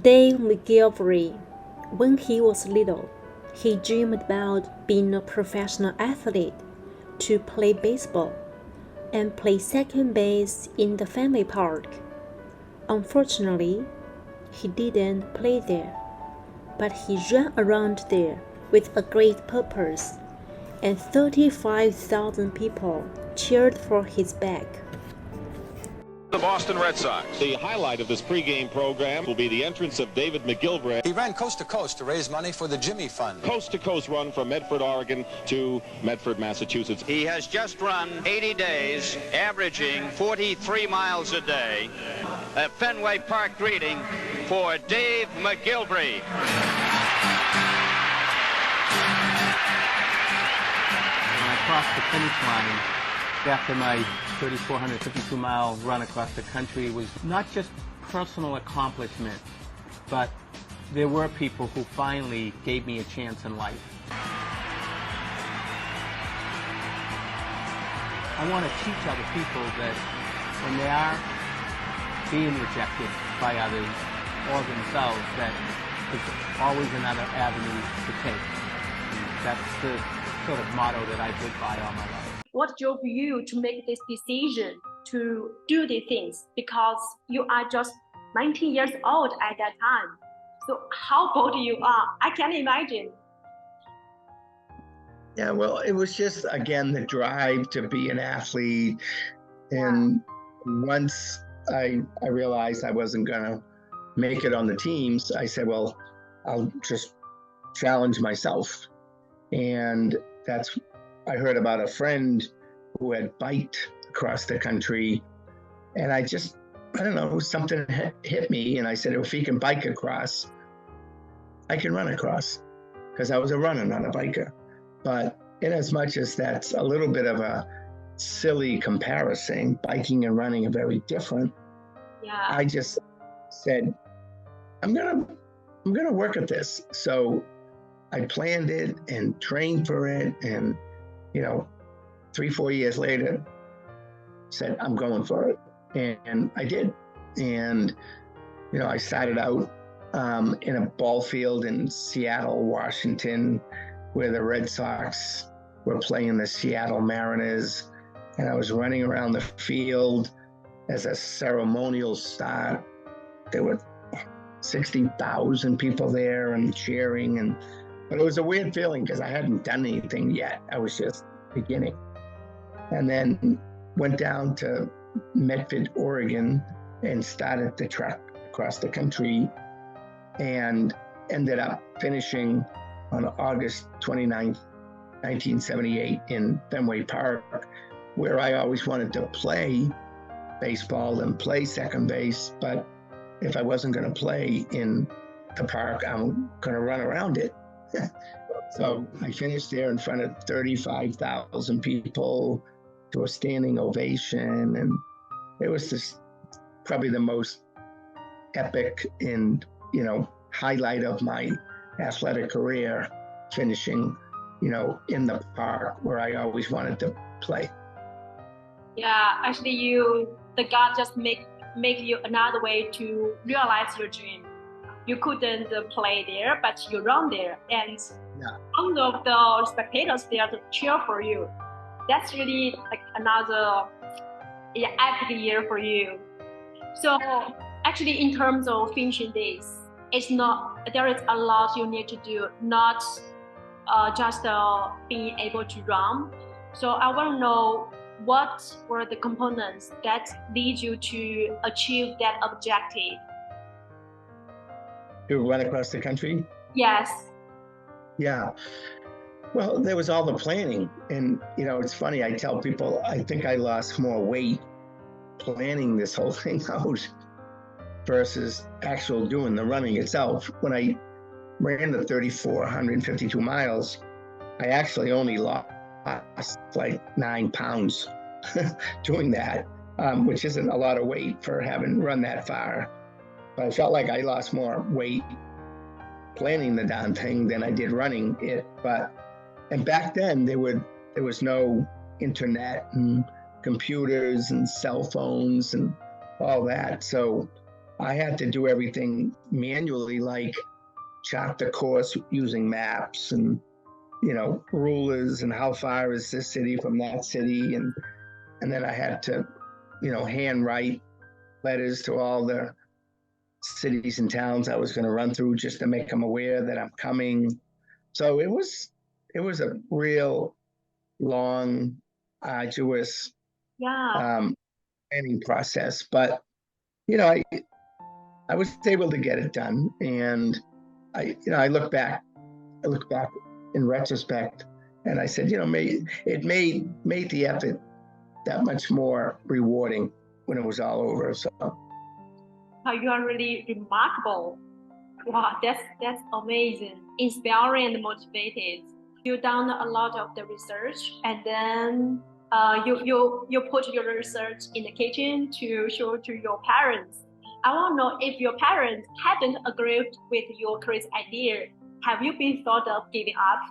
Dave McGilvray, when he was little, he dreamed about being a professional athlete to play baseball and play second base in the family park. Unfortunately, he didn't play there, but he ran around there with a great purpose, and 35,000 people cheered for his back. The Boston Red Sox. The highlight of this pregame program will be the entrance of David McGillivray. He ran coast to coast to raise money for the Jimmy Fund. Coast-to-coast run from Medford, Oregon to Medford, Massachusetts. He has just run 80 days, averaging 43 miles a day. A Fenway Park greeting for Dave McGillivray. When I crossed the finish line after my 3,452-mile run across the country, was not just personal accomplishment, but there were people who finally gave me a chance in life. I want to teach other people that when they are being rejected by others or themselves, that there's always another avenue to take. And that's the sort of motto that I live by all my life. What drove you to make this decision to do these things? Because you are just 19 years old at that time. So how bold you are, I can't imagine. Yeah, well, it was just, again, the drive to be an athlete. And once I realized I wasn't going to make it on the teams, I said, well, I'll just challenge myself. And I heard about a friend who had biked across the country. And I don't know, something hit me. And I said, if he can bike across, I can run across, because I was a runner, not a biker. But in as much as that's a little bit of a silly comparison, biking and running are very different. Yeah. I just said, I'm gonna work at this. So I planned it and trained for it, and 3-4 years later, said I'm going for it, and I did. And I started out in a ball field in Seattle, Washington, where the Red Sox were playing the Seattle Mariners, and I was running around the field as a ceremonial start. There were 60,000 people there and cheering, but it was a weird feeling because I hadn't done anything yet. I was just beginning. And then went down to Medford, Oregon, and started the trek across the country, and ended up finishing on August 29th, 1978 in Fenway Park, where I always wanted to play baseball and play second base. But if I wasn't going to play in the park, I'm going to run around it. So I finished there in front of 35,000 people to a standing ovation. And it was just probably the most epic and, highlight of my athletic career, finishing, in the park where I always wanted to play. Yeah, actually the God just make you another way to realize your dream. You couldn't play there, but you run there, and all of the spectators there to cheer for you. That's really like another epic year for you. So actually, in terms of finishing this, there is a lot you need to do, not just being able to run. So I want to know, what were the components that lead you to achieve that objective? To run across the country? Yes. Yeah. Well, there was all the planning. And, it's funny, I tell people, I think I lost more weight planning this whole thing out versus actual doing the running itself. When I ran the 3,452 miles, I actually only lost like 9 pounds doing that, which isn't a lot of weight for having run that far. But I felt like I lost more weight planning the darn thing than I did running it. And back then there was no internet and computers and cell phones and all that. So I had to do everything manually, like chart the course using maps and, rulers and how far is this city from that city. And then I had to, handwrite letters to all the cities and towns I was going to run through just to make them aware that I'm coming. So it was a real long, arduous planning process. But, I was able to get it done. And I look back in retrospect and I said, it made the effort that much more rewarding when it was all over. So you are really remarkable. Wow, that's amazing, inspiring and motivated. You've done a lot of the research, and then you put your research in the kitchen to show to your parents. I want to know, if your parents hadn't agreed with your crazy idea, have you been thought of giving up?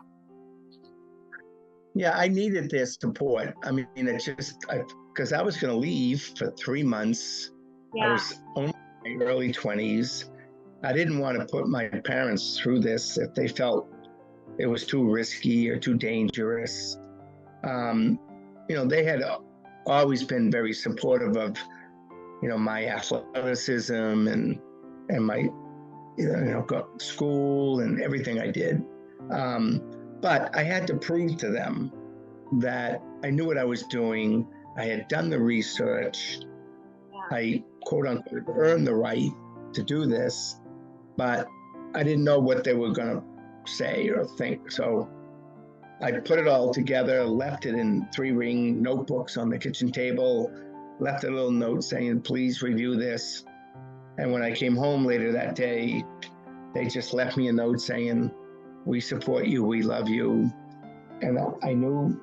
Yeah, I needed their support. I mean, it's just because I was going to leave for 3 months. Yeah. I was only in my early 20s. I didn't want to put my parents through this if they felt it was too risky or too dangerous. They had always been very supportive of, my athleticism and my, school and everything I did. But I had to prove to them that I knew what I was doing. I had done the research. I, quote unquote, earned the right to do this, but I didn't know what they were going to say or think. So I put it all together, left it in 3-ring notebooks on the kitchen table, left a little note saying, please review this. And when I came home later that day, they just left me a note saying, we support you, we love you. And I knew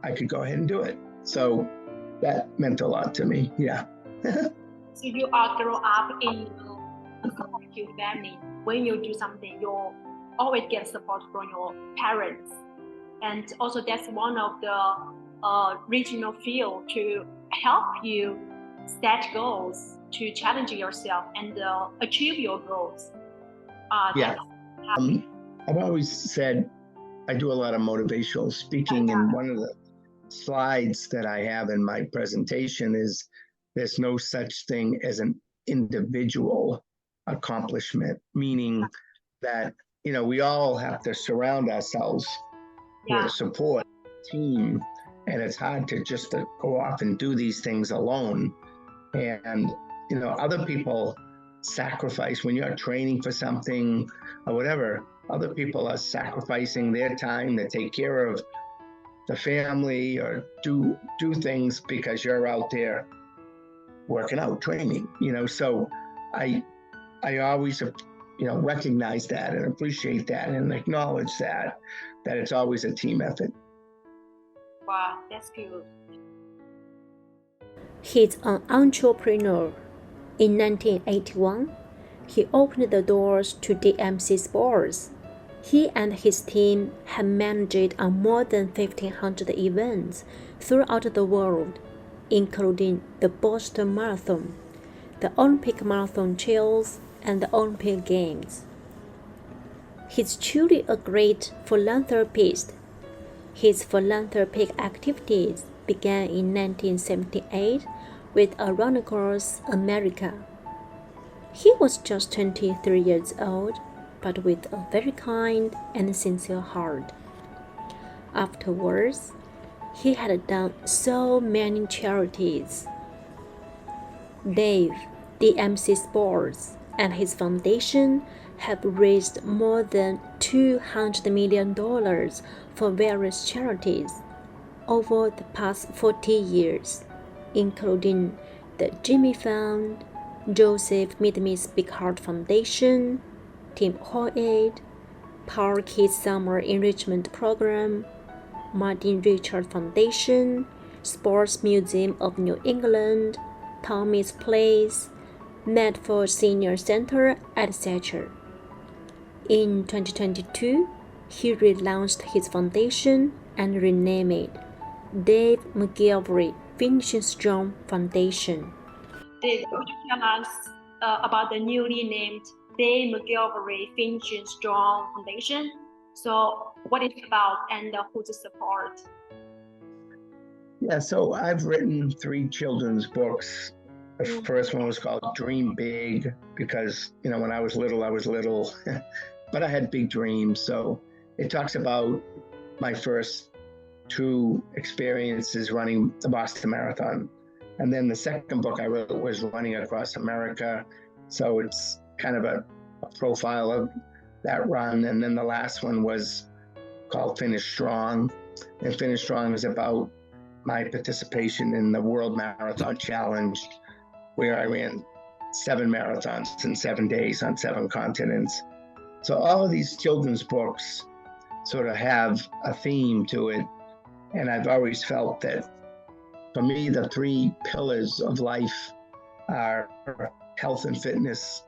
I could go ahead and do it. So that meant a lot to me, yeah. So you are grown up in a supportive family. When you do something, you always get support from your parents. And also that's one of the regional field to help you set goals, to challenge yourself and achieve your goals. Yeah. I've always said I do a lot of motivational speaking, and one of the slides that I have in my presentation is there's no such thing as an individual accomplishment, meaning that, we all have to surround ourselves with support, team, and it's hard to just go off and do these things alone. And, other people sacrifice when you're training for something or whatever. Other people are sacrificing their time to take care of the family or do things because you're out there working out, training, so I always, recognize that and appreciate that and acknowledge that it's always a team effort. Wow, that's good. He's an entrepreneur. In 1981, he opened the doors to DMSE Sports. He and his team have managed on more than 1,500 events throughout the world, including the Boston Marathon, the Olympic Marathon Trails, and the Olympic Games. He's truly a great philanthropist. His philanthropic activities began in 1978 with a run across America. He was just 23 years old, but with a very kind and sincere heart. Afterwards, he had done so many charities. Dave, DMSE Sports, and his foundation have raised more than $200 million for various charities over the past 40 years, including the Jimmy Fund, Joseph Midme's Big Heart Foundation, Tim Hoyt, Power Kids Summer Enrichment Program, Martin Richard Foundation, Sports Museum of New England, Tommy's Place, Medford Senior Center, etc. In 2022, he relaunched his foundation and renamed it Dave McGillivray Finishing Strong Foundation. Dave, could you tell us about the newly named Dave McGillivray's Finishing Strong Foundation. So what it's about and who's the support? Yeah, so I've written 3 children's books. The first one was called Dream Big because, when I was little, but I had big dreams. So it talks about my first 2 experiences running the Boston Marathon. And then the second book I wrote was Running Across America. So it's kind of a profile of that run. And then the last one was called Finish Strong. And Finish Strong is about my participation in the World Marathon Challenge, where I ran 7 marathons in 7 days on 7 continents. So all of these children's books sort of have a theme to it. And I've always felt that for me, the 3 pillars of life are health and fitness,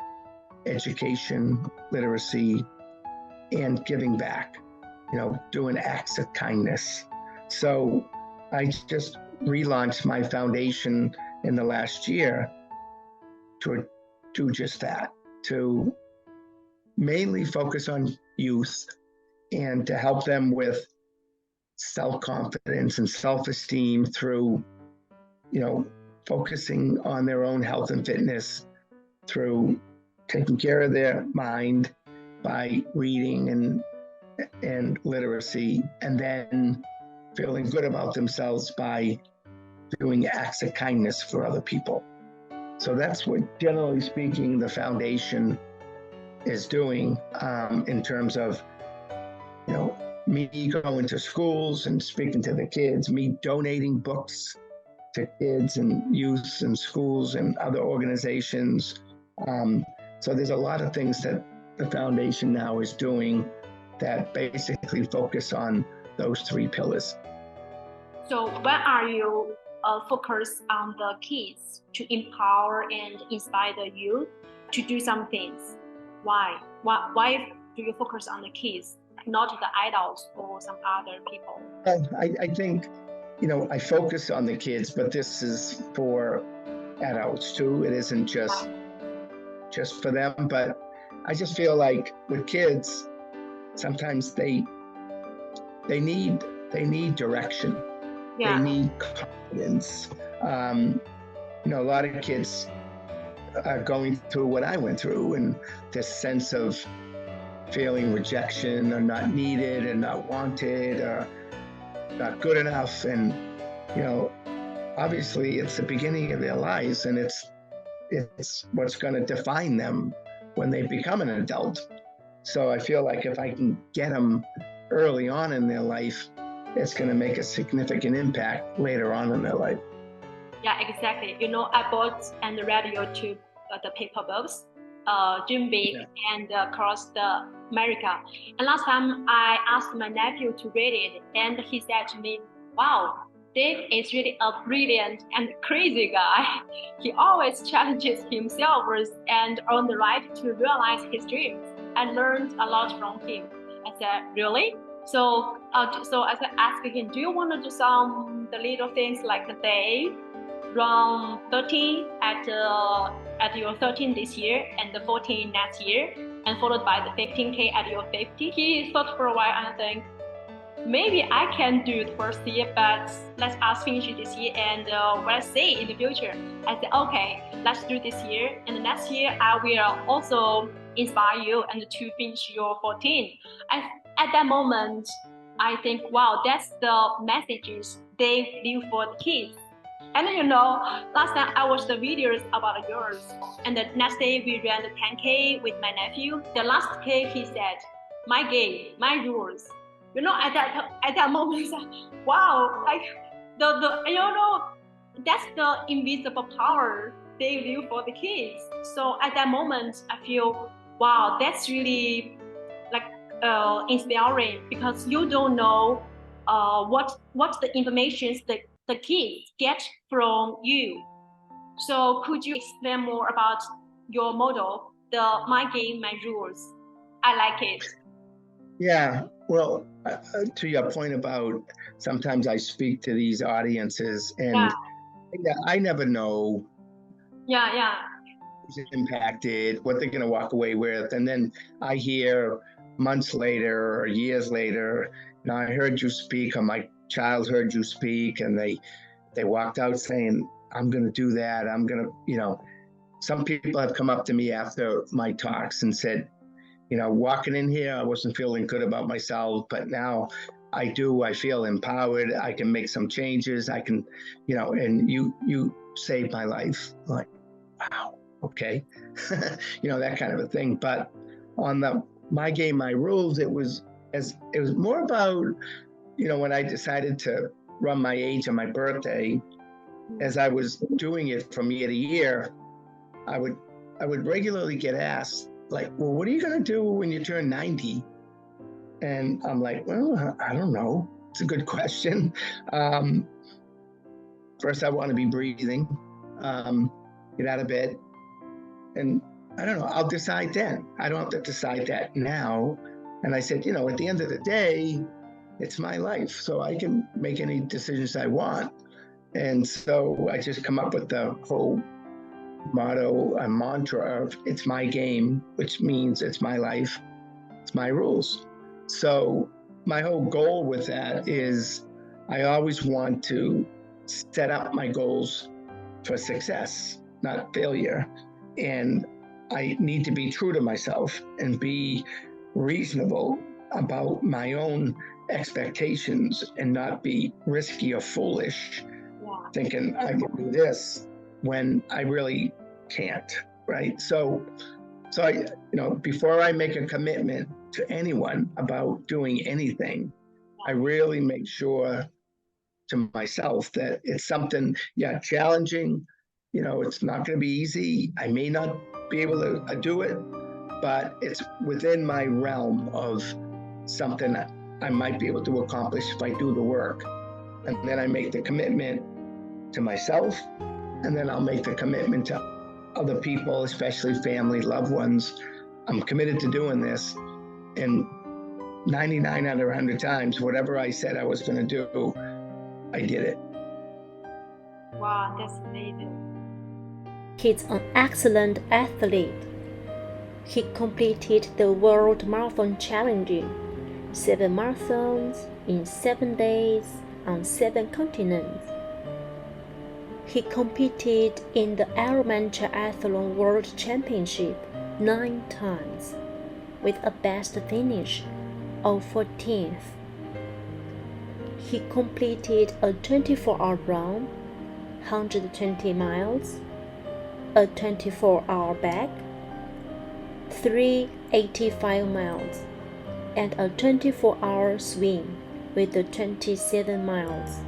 education, literacy, and giving back, doing acts of kindness. So I just relaunched my foundation in the last year to do just that, to mainly focus on youth and to help them with self-confidence and self-esteem through, focusing on their own health and fitness, through taking care of their mind by reading and literacy, and then feeling good about themselves by doing acts of kindness for other people. So that's what, generally speaking, the foundation is doing in terms of, me going to schools and speaking to the kids, me donating books to kids and youth and schools and other organizations. So there's a lot of things that the foundation now is doing that basically focus on those 3 pillars. So when are you focused on the kids to empower and inspire the youth to do some things? Why do you focus on the kids, not the adults or some other people? I think, I focus on the kids, but this is for adults too. It isn't just for them, but I just feel like with kids, sometimes they need direction. Yeah. They need confidence. A lot of kids are going through what I went through, and this sense of feeling rejection or not needed and not wanted or not good enough. And, obviously it's the beginning of their lives, and it's what's going to define them when they become an adult. So I feel like if I can get them early on in their life, it's going to make a significant impact later on in their life. Yeah, exactly. I bought and read your 2 the paper books, Dream Big and Across the America. And last time I asked my nephew to read it, and he said to me, "Wow, Dave is really a brilliant and crazy guy. He always challenges himself and earned the right to realize his dreams. I learned a lot from him." I said, "Really?" So I asked him, "Do you want to do the little things like the day, run 13 at your 13 this year and the 14 next year, and followed by the 15K at your 50?" He thought for a while and think, maybe I can do it first year, but let us finish it this year and let's see in the future. I said, okay, let's do this year, and the next year I will also inspire you and to finish your 14. At that moment, I think, wow, that's the messages they leave for the kids. And last time I watched the videos about the girls, and the next day we ran the 10K with my nephew. The last K, he said, "My game, my rules." At that moment, wow, like that's the invisible power they leave for the kids. So at that moment, I feel, wow, that's really like inspiring, because you don't know what the information that the kids get from you. So could you explain more about your model, the My Game, My Rules? I like it. Yeah, well, to your point about sometimes I speak to these audiences and I never know lives impacted, what they're going to walk away with. And then I hear months later or years later, I heard you speak, or my child heard you speak, and they walked out saying, I'm going to do that. I'm going to, some people have come up to me after my talks and said, walking in here, I wasn't feeling good about myself, but now I do. I feel empowered. I can make some changes. I can, and you saved my life. Like, wow, okay. That kind of a thing. But on my game, my rules, it was more about, when I decided to run my age on my birthday, as I was doing it from year to year, I would regularly get asked, like, well, what are you going to do when you turn 90? And I'm like, well, I don't know. It's a good question. First, I want to be breathing, get out of bed. And I don't know, I'll decide then. I don't have to decide that now. And I said, at the end of the day, it's my life. So I can make any decisions I want. And so I just come up with the whole motto, a mantra of it's my game, which means it's my life, it's my rules. So my whole goal with that is I always want to set up my goals for success, not failure. And I need to be true to myself and be reasonable about my own expectations and not be risky or foolish, thinking I can do this when I really can't, right? So I, before I make a commitment to anyone about doing anything, I really make sure to myself that it's something, challenging. It's not going to be easy. I may not be able to do it, but it's within my realm of something that I might be able to accomplish if I do the work. And then I make the commitment to myself, and then I'll make the commitment to other people, especially family, loved ones. I'm committed to doing this. And 99 out of 100 times, whatever I said I was going to do, I did it. Wow, that's amazing. He's an excellent athlete. He completed the World Marathon Challenge, 7 marathons in 7 days on 7 continents. He competed in the Ironman Triathlon World Championship 9 times, with a best finish of 14th. He completed a 24-hour run, 120 miles, a 24-hour bike, 3 85 miles, and a 24-hour swim with the 27 miles.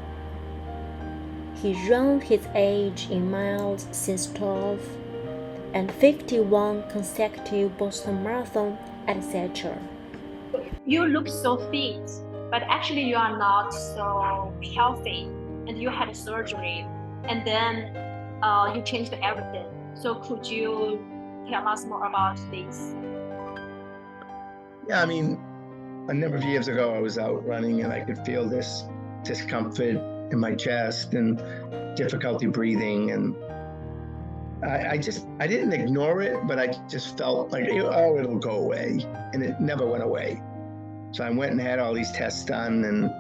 He ran his age in miles since 12 and 51 consecutive Boston Marathon, etc. You look so fit, but actually you are not so healthy, and you had surgery, and then you changed everything. So could you tell us more about this? Yeah, a number of years ago, I was out running and I could feel this discomfort in my chest and difficulty breathing. And I didn't ignore it, but I just felt like, it'll go away. And it never went away. So I went and had all these tests done, and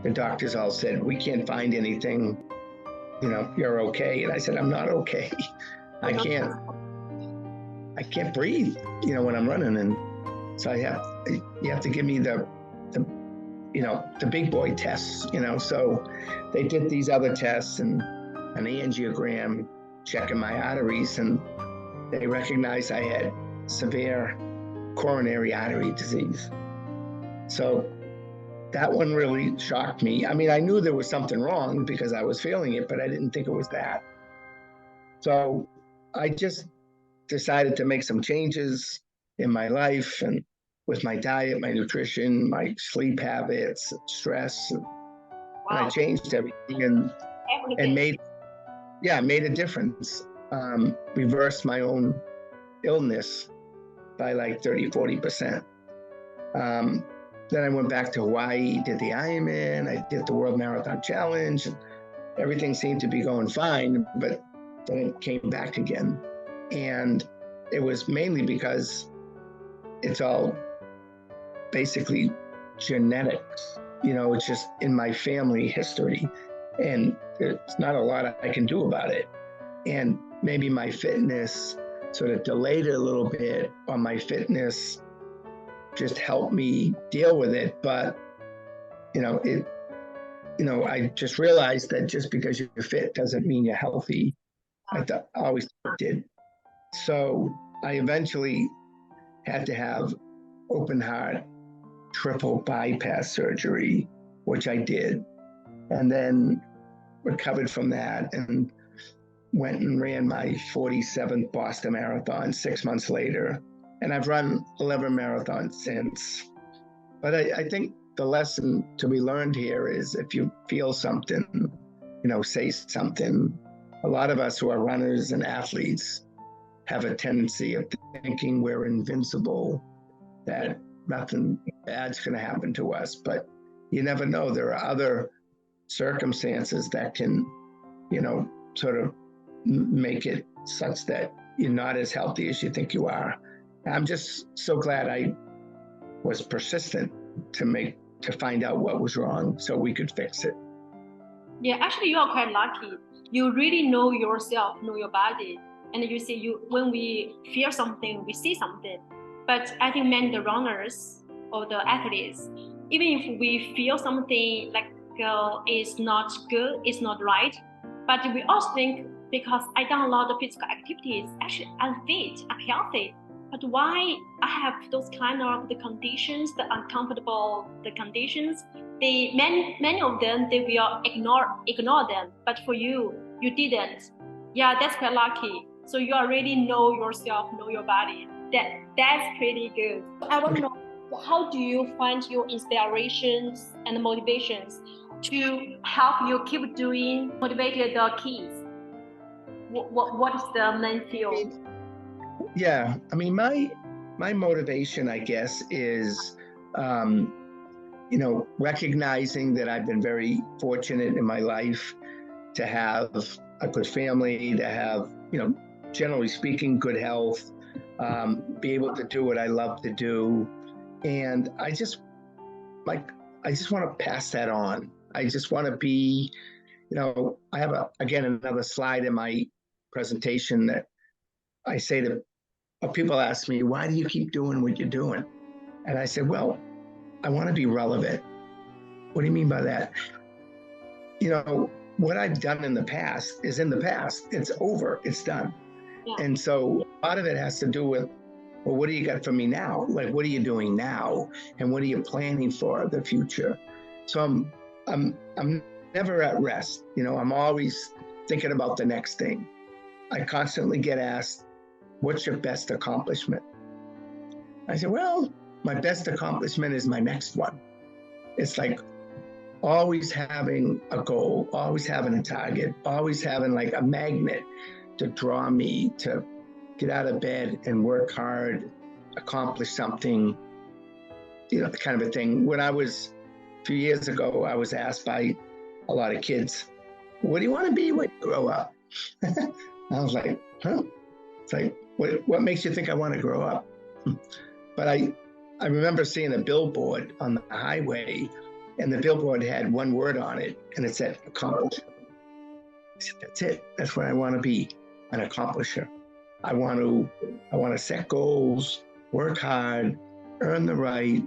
the doctors all said, we can't find anything, you're okay. And I said, I'm not okay. I can't breathe, when I'm running. And so you have to give me the big boy tests, so they did these other tests and an angiogram checking my arteries, and they recognized I had severe coronary artery disease. So that one really shocked me. I knew there was something wrong because I was feeling it, but I didn't think it was that. So I just decided to make some changes in my life and with my diet, my nutrition, my sleep habits, stress. And I changed everything and made a difference. Reversed my own illness by like 30-40%. Then I went back to Hawaii, did the Ironman, I did the World Marathon Challenge, and everything seemed to be going fine, but then it came back again. And it was mainly because it's all basically genetics. It's just in my family history, and there's not a lot I can do about it. And maybe my fitness sort of delayed it a little bit, or my fitness just helped me deal with it. But, I just realized that just because you're fit doesn't mean you're healthy. I always did. So I eventually had to have open heart triple bypass surgery, which I did, and then recovered from that and went and ran my 47th Boston Marathon 6 months later. And I've run 11 marathons since. But I think the lesson to be learned here is if you feel something, say something. A lot of us who are runners and athletes have a tendency of thinking we're invincible, that nothing bad's going to happen to us. But you never know. There are other circumstances that can, sort of make it such that you're not as healthy as you think you are. I'm just so glad I was persistent to find out what was wrong so we could fix it. Yeah, actually, you are quite lucky. You really know yourself, know your body. And you see, when we feel something, we see something. But I think many the runners or the athletes, even if we feel something like is not good, it's not right, but we also think, because I done a lot of physical activities, actually I'm fit, I'm healthy. But why I have those kind of the conditions, the uncomfortable, the conditions, many of them, they will ignore them. But for you, you didn't. Yeah, that's quite lucky. So you already know yourself, know your body. That's pretty good. I want to know, how do you find your inspirations and motivations to help you keep doing, motivated the kids? What is the main field? Yeah, I mean, my motivation, I guess, is, recognizing that I've been very fortunate in my life to have a good family, to have, generally speaking, good health, be able to do what I love to do. And I just want to pass that on. I just want to be, I have another slide in my presentation that I say to people ask me, why do you keep doing what you're doing? And I said, well, I want to be relevant. What do you mean by that? What I've done in the past is in the past. It's over. It's done. Yeah. And so a lot of it has to do with, well, what do you got for me now? Like, what are you doing now? And what are you planning for the future? So I'm never at rest. I'm always thinking about the next thing. I constantly get asked, what's your best accomplishment? I said, well, my best accomplishment is my next one. It's like always having a goal, always having a target, always having like a magnet to draw me to get out of bed and work hard, accomplish something, kind of a thing. When a few years ago, I was asked by a lot of kids, what do you want to be when you grow up? I was like, huh? It's like, what makes you think I want to grow up? But I remember seeing a billboard on the highway, and the billboard had one word on it, and it said accomplish. I said, that's it. That's what I want to be, an accomplisher. I want to set goals, work hard, earn the right,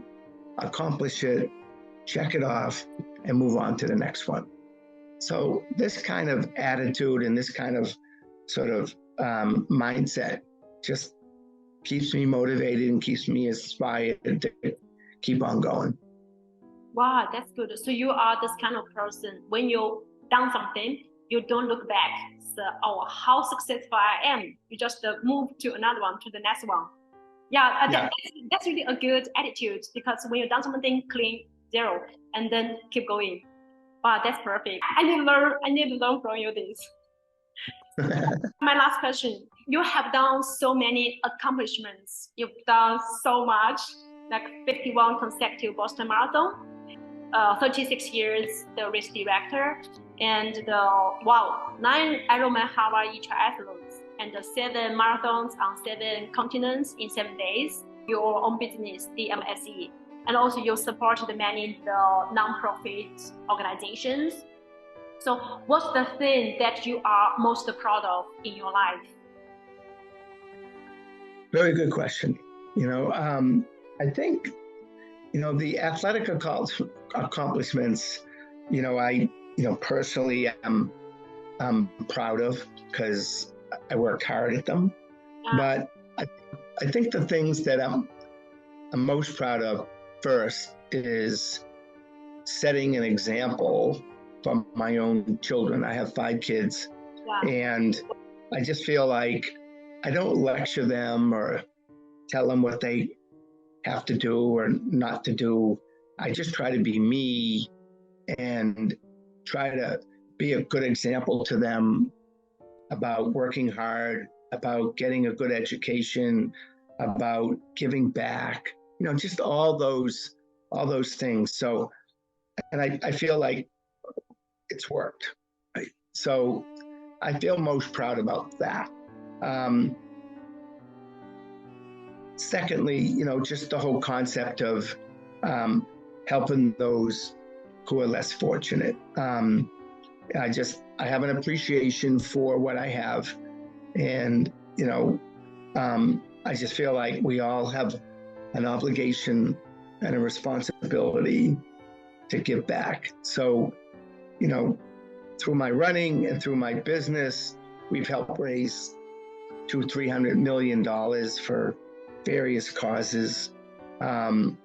accomplish it, check it off, and move on to the next one. So this kind of attitude and this kind of sort of mindset just keeps me motivated and keeps me inspired to keep on going. Wow, that's good. So you are this kind of person, when you've done something, you don't look back. So, how successful I am. You just move to another one, to the next one. Yeah. That's really a good attitude, because when you've done something, clean, zero, and then keep going. Wow, that's perfect. I need to learn from you this. My last question. You have done so many accomplishments. You've done so much, like 51 consecutive Boston Marathon, 36 years the race director, and 9 Ironman Triathlons, and 7 marathons on 7 continents in 7 days, your own business, DMSE, and also you supported many non-profit organizations. So what's the thing that you are most proud of in your life? Very good question. I think, the athletic accomplishments, I, personally am proud of because I worked hard at them. But I think the things that I'm most proud of first is setting an example for my own children. I have 5 kids. Wow. And I just feel like I don't lecture them or tell them what they have to do or not to do. I just try to be me and try to be a good example to them about working hard, about getting a good education, about giving back, just all those things. So, and I feel like it's worked. Right? So I feel most proud about that. Secondly, just the whole concept of helping those who are less fortunate. I have an appreciation for what I have. And, I just feel like we all have an obligation and a responsibility to give back. So, through my running and through my business, we've helped raise $200-300 million for various causes. And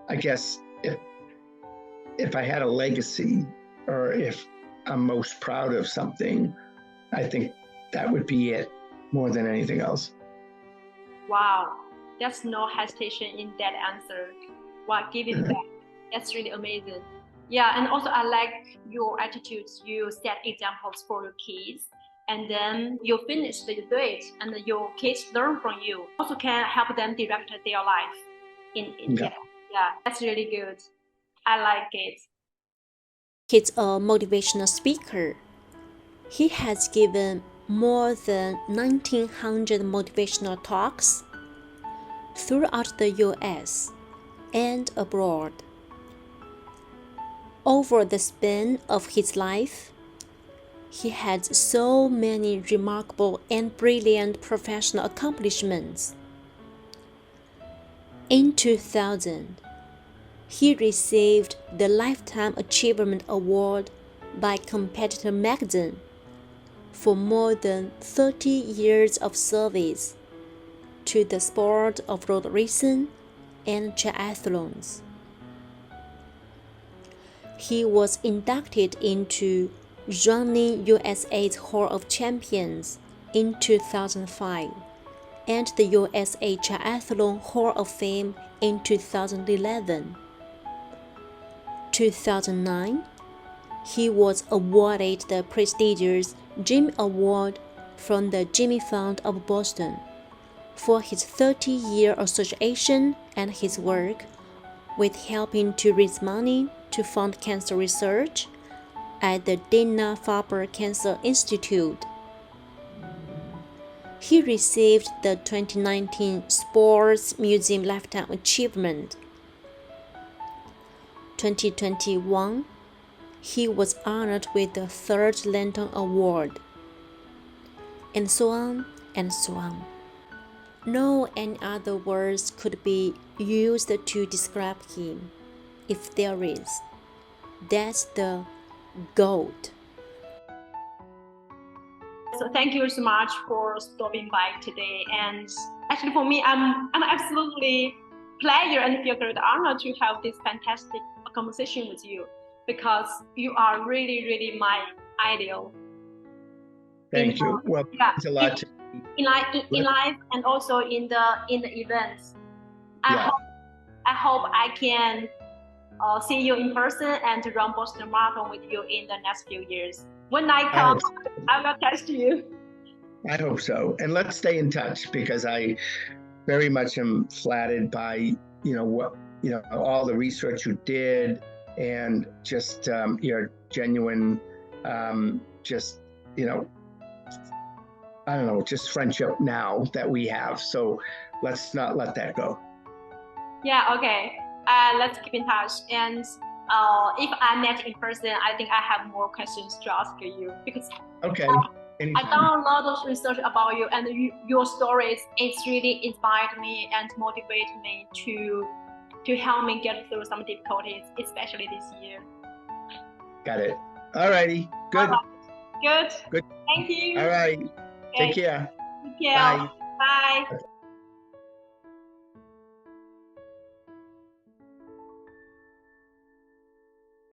I guess if I had a legacy or if I'm most proud of something, I think that would be it more than anything else. Wow, there's no hesitation in that answer. Wow, giving back, that's really amazing. Yeah, and also I like your attitudes. You set examples for your kids, and then you finish, you do it, and your kids learn from you. Also can help them direct their life yeah, that's really good. I like it. He's a motivational speaker. He has given more than 1,900 motivational talks throughout the US and abroad. Over the span of his life, he had so many remarkable and brilliant professional accomplishments. In 2000, he received the Lifetime Achievement Award by Competitor Magazine for more than 30 years of service to the sport of road racing and triathlons. He was inducted into Running USA's Hall of Champions in 2005 and the USA Triathlon Hall of Fame in 2011. 2009, he was awarded the prestigious Jimmy Award from the Jimmy Fund of Boston for his 30-year association and his work with helping to raise money to fund cancer research at the Dana-Farber Cancer Institute. He received the 2019 Sports Museum Lifetime Achievement. 2021, he was honored with the 3rd Lantern Award, and so on and so on. No any other words could be used to describe him, if there is. That's the GOAT. So thank you so much for stopping by today. And actually for me, I'm absolutely pleasure and feel great honor to have this fantastic conversation with you, because you are really, really my ideal. Thank you. Well, thanks a lot. In life and also in the events. I hope I can see you in person and run Boston Marathon with you in the next few years. When I come, I will text you. I hope so. And let's stay in touch, because I very much am flattered by, all the research you did, and just your genuine, I don't know, just friendship now that we have. So let's not let that go. Yeah, okay. Let's keep in touch. And if I met in person, I think I have more questions to ask you because Okay. I've done a lot of research about you, and your stories. It's really inspired me and motivated me to help me get through some difficulties, especially this year. Got it. All righty. Good. Good. Good. Thank you. All right. Okay. Take care. Take care. Bye. Bye.